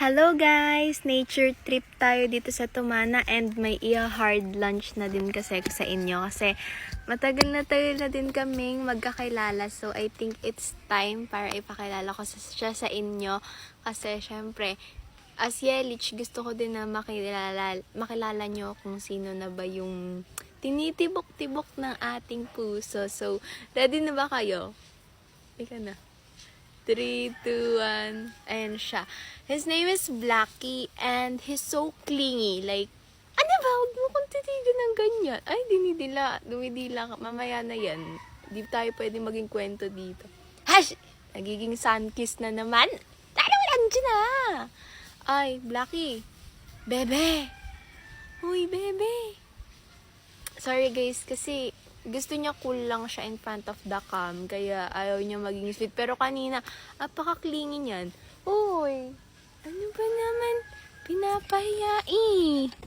Hello guys! Nature trip tayo dito sa Tumana and may hard lunch na din kasi sa inyo kasi matagal na din kaming magkakilala, so I think it's time para ipakilala ko siya sa inyo kasi syempre as Yelich gusto ko din na makilala nyo kung sino na ba yung tinitibok-tibok ng ating puso. So ready na ba kayo? Ika na. 3, 2, 1. Ayan siya. His name is Blackie and he's so clingy. Like, ano ba? Huwag mo kong titigan ng ganyan. Ay, dumidila ka. Mamaya na yan. Di tayo pwede maging kwento dito. Hash! Nagiging sun-kiss na naman. Talo lang dyan ah! Ay, Blackie. Bebe! Uy, bebe! Sorry guys, kasi gusto niya cool lang siya in front of the cam, kaya ayaw niya maging sweet. Pero kanina, apaka-clingy niyan. Uy, ano ba naman? Pinapahiya eh.